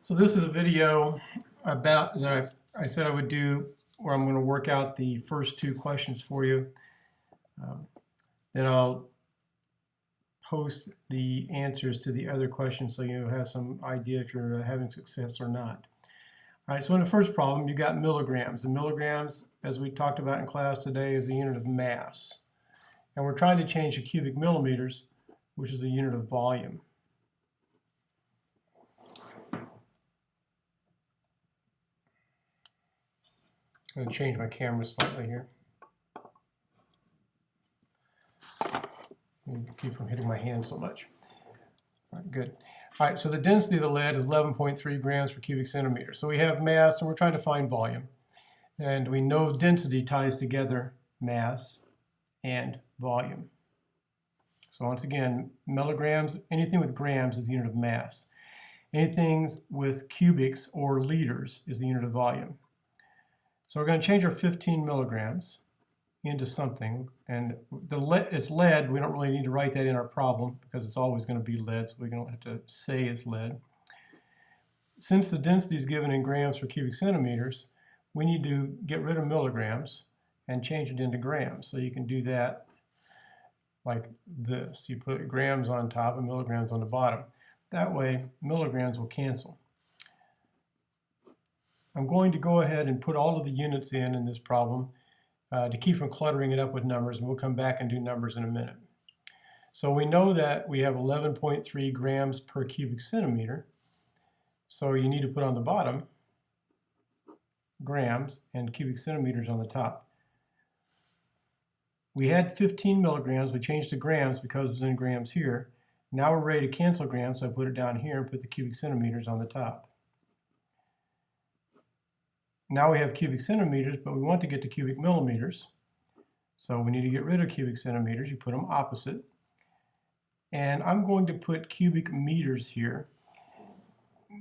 So this is a video about that I said I would do, where I'm going to work out the first two questions for you. Then I'll post the answers to the other questions so you have some idea if you're having success or not. All right, so in the first problem, you got milligrams. And milligrams, as we talked about in class today, is the unit of mass. And we're trying to change to cubic millimeters, which is the unit of volume. I'm going to change my camera slightly here. Keep from hitting my hand so much. All right, good. All right, so the density of the lead is 11.3 grams per cubic centimeter. So we have mass, and we're trying to find volume. And we know density ties together mass and volume. So once again, milligrams, anything with grams is the unit of mass. Anything with cubics or liters is the unit of volume. So we're going to change our 15 milligrams into something, and it's lead. We don't really need to write that in our problem because it's always going to be lead, so we don't have to say it's lead. Since the density is given in grams per cubic centimeters, we need to get rid of milligrams and change it into grams. So you can do that like this. You put grams on top and milligrams on the bottom. That way, milligrams will cancel. I'm going to go ahead and put all of the units in this problem to keep from cluttering it up with numbers, and we'll come back and do numbers in a minute. So we know that we have 11.3 grams per cubic centimeter. So you need to put on the bottom grams and cubic centimeters on the top. We had 15 milligrams. We changed to grams because it's in grams here. Now we're ready to cancel grams, so I put it down here and put the cubic centimeters on the top. Now we have cubic centimeters, but we want to get to cubic millimeters. So we need to get rid of cubic centimeters. You put them opposite. And I'm going to put cubic meters here.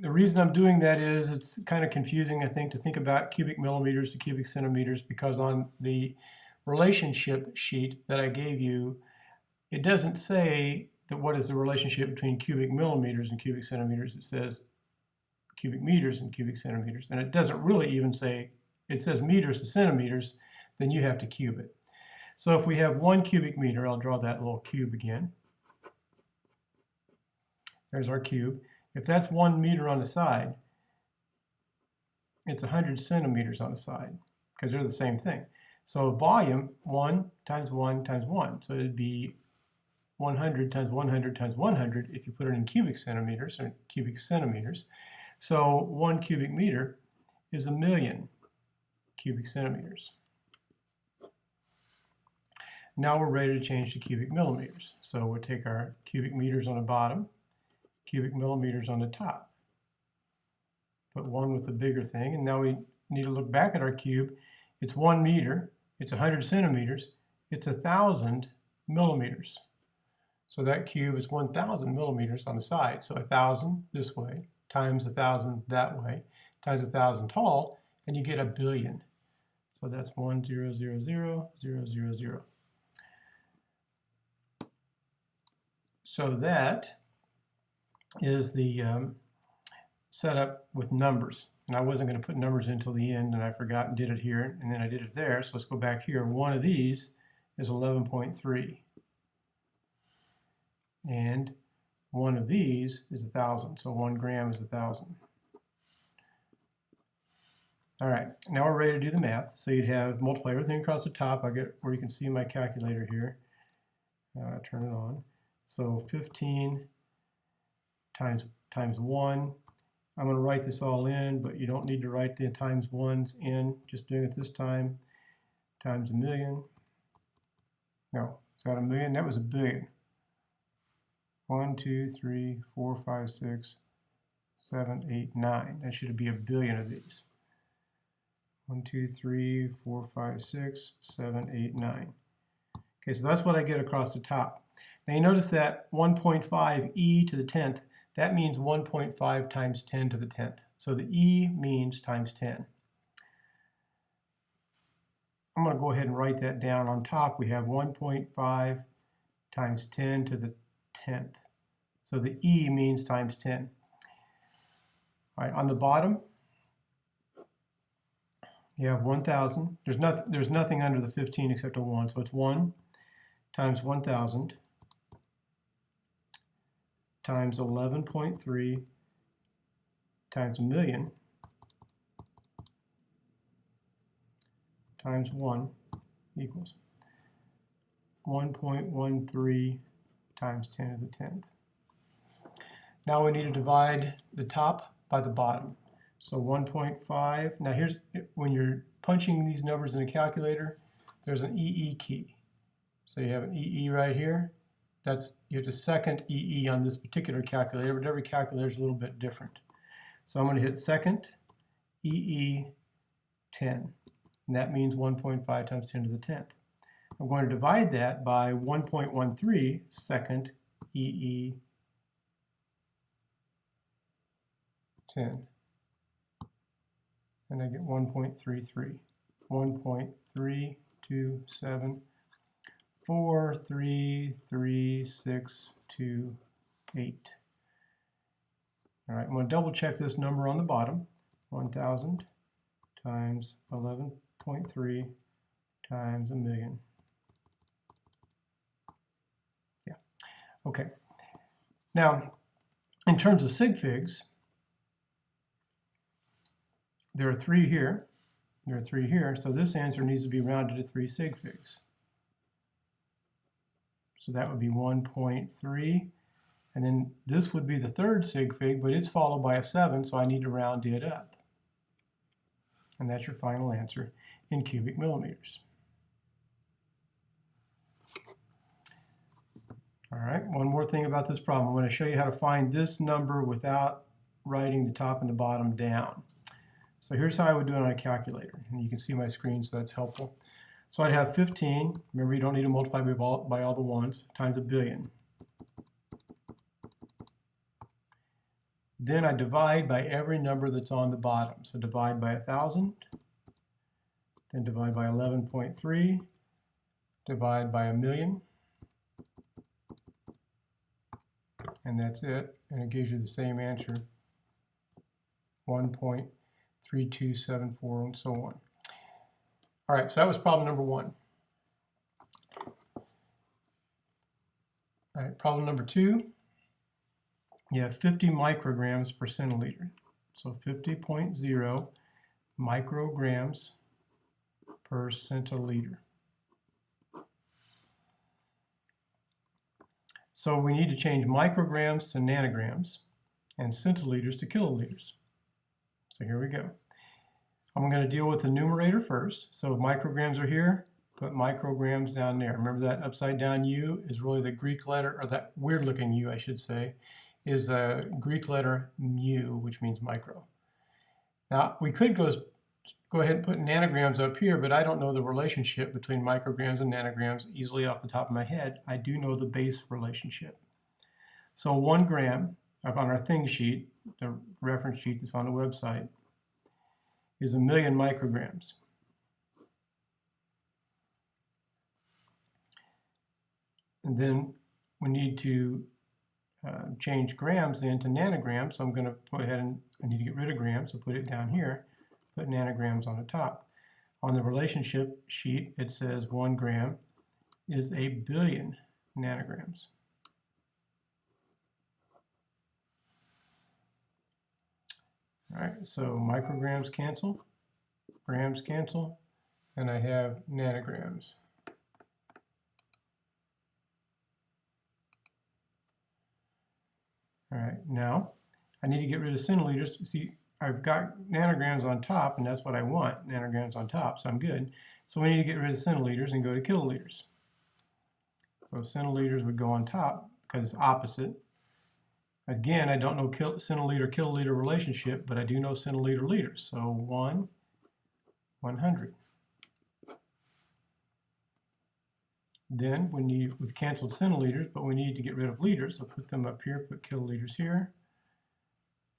The reason I'm doing that is it's kind of confusing, I think, to think about cubic millimeters to cubic centimeters, because on the relationship sheet that I gave you, it doesn't say that what is the relationship between cubic millimeters and cubic centimeters. It says cubic meters and cubic centimeters, and it doesn't really even say, it says meters to centimeters, then you have to cube it. So if we have 1 cubic meter, I'll draw that little cube again. There's our cube. If that's 1 meter on the side, it's 100 centimeters on the side, because they're the same thing. So volume, 1 times 1 times 1. So it'd be 100 times 100 times 100 if you put it in cubic centimeters or cubic centimeters. So 1 cubic meter is 1,000,000 cubic centimeters. Now we're ready to change to cubic millimeters. So we'll take our cubic meters on the bottom, cubic millimeters on the top. Put 1 with the bigger thing, and now we need to look back at our cube. It's 1 meter, it's 100 centimeters, it's 1,000 millimeters. So that cube is 1,000 millimeters on the side. So 1,000 this way, times 1,000 that way, times 1,000 tall, and you get 1,000,000,000. So that's 1,000,000,000. So that is the setup with numbers. And I wasn't going to put numbers in until the end, and I forgot and did it here, and then I did it there. So let's go back here. One of these is 11.3. And one of these is 1,000. So 1 gram is 1,000. All right, now we're ready to do the math. So you'd have multiply everything across the top. I get where you can see my calculator here. Turn it on. So 15 times 1. I'm going to write this all in, but you don't need to write the times ones in. Just doing it this time. Times 1,000,000. No, is that 1,000,000? That was 1,000,000,000. 1, 2, 3, 4, 5, 6, 7, 8, 9. That should be 1,000,000,000 of these. 1, 2, 3, 4, 5, 6, 7, 8, 9. Okay, so that's what I get across the top. Now you notice that 1.5 e to the 10th, that means 1.5 times 10 to the 10th. So the e means times 10. I'm going to go ahead and write that down. On top we have 1.5 times 10 to the 10th. So the e means times 10. All right, on the bottom, you have 1,000. There's nothing under the 15 except a 1, so it's 1 times 1,000 times 11.3 times a million times 1 equals 1.13 times 10 to the 10th. Now we need to divide the top by the bottom. So 1.5. Now here's, when you're punching these numbers in a calculator, there's an EE key. So you have an EE right here. You have to second EE on this particular calculator, but every calculator is a little bit different. So I'm going to hit second EE 10, and that means 1.5 times 10 to the 10th. I'm going to divide that by 1.13 second EE 10, and I get 1.33. 1.327 433,628. All right, I'm going to double check this number on the bottom. 1,000 times 11.3 times a million. Yeah, okay. Now, in terms of sig figs, there are 3 here. There are 3 here, so this answer needs to be rounded to 3 sig figs. So that would be 1.3, and then this would be the 3rd sig fig, but it's followed by a 7, so I need to round it up. And that's your final answer in cubic millimeters. All right, one more thing about this problem. I'm going to show you how to find this number without writing the top and the bottom down. So here's how I would do it on a calculator, and you can see my screen, so that's helpful. So I'd have 15, remember you don't need to multiply by all the ones, times a billion. Then I divide by every number that's on the bottom. So divide by 1,000, then divide by 11.3, divide by a million, and that's it. And it gives you the same answer, 1.3274, and so on. All right, so that was problem number 1. All right, problem number 2, you have 50 micrograms per centiliter. So 50.0 micrograms per centiliter. So we need to change micrograms to nanograms and centiliters to kiloliters. So here we go. I'm going to deal with the numerator first. So micrograms are here, put micrograms down there. Remember that upside down U is really the Greek letter, or that weird looking U I should say, is a Greek letter mu, which means micro. Now we could go ahead and put nanograms up here, but I don't know the relationship between micrograms and nanograms easily off the top of my head. I do know the base relationship. So 1 gram up on our thing sheet, the reference sheet that's on the website, is 1,000,000 micrograms. And then we need to change grams into nanograms, so I'm going to go ahead and I need to get rid of grams, so put it down here, put nanograms on the top. On the relationship sheet, it says 1 gram is 1,000,000,000 nanograms. All right, so micrograms cancel, grams cancel, and I have nanograms. All right, now I need to get rid of centiliters. See, I've got nanograms on top, and that's what I want, nanograms on top, so I'm good. So we need to get rid of centiliters and go to kiloliters. So centiliters would go on top because it's opposite. Again, I don't know centiliter-kiloliter relationship, but I do know centiliter liters. So 1, 100. Then we've canceled centiliters, but we need to get rid of liters. So put them up here, put kiloliters here.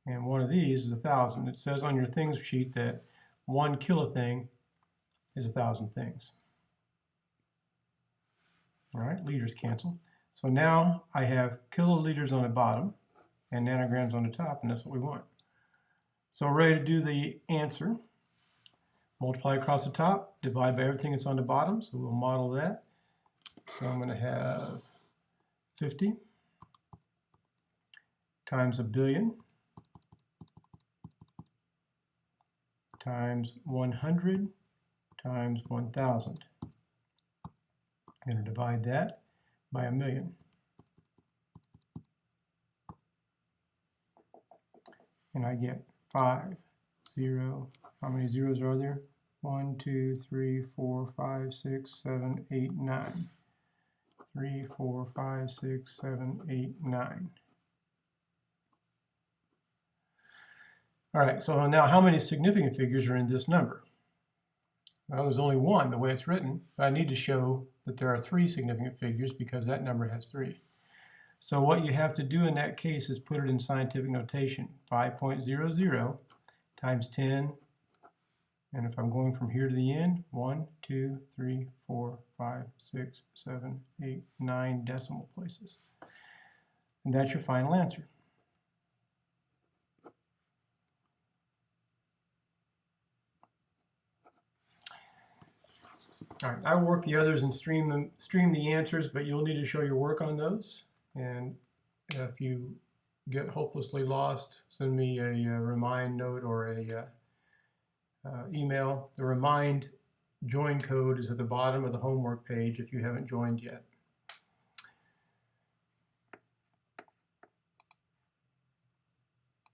And one of these is 1,000. It says on your things sheet that 1 kilothing is 1,000 things. All right, liters cancel. So now I have kiloliters on the bottom and nanograms on the top, and that's what we want. So we're ready to do the answer. Multiply across the top, divide by everything that's on the bottom, so we'll model that. So I'm going to have 50 times 1,000,000,000 times 100 times 1,000. I'm going to divide that by 1,000,000. And I get 5, 0. How many zeros are there? 1, 2, 3, 4, 5, 6, 7, 8, 9. 3, 4, 5, 6, 7, 8, 9. All right, so now how many significant figures are in this number? Well, there's only one, the way it's written, but I need to show that there are 3 significant figures because that number has 3. So what you have to do in that case is put it in scientific notation. 5.00 times 10, and if I'm going from here to the end, 1, 2, 3, 4, 5, 6, 7, 8, 9 decimal places. And that's your final answer. All right, I will work the others and stream the answers, but you'll need to show your work on those. And if you get hopelessly lost, send me a remind note or a email. The remind join code is at the bottom of the homework page if you haven't joined yet.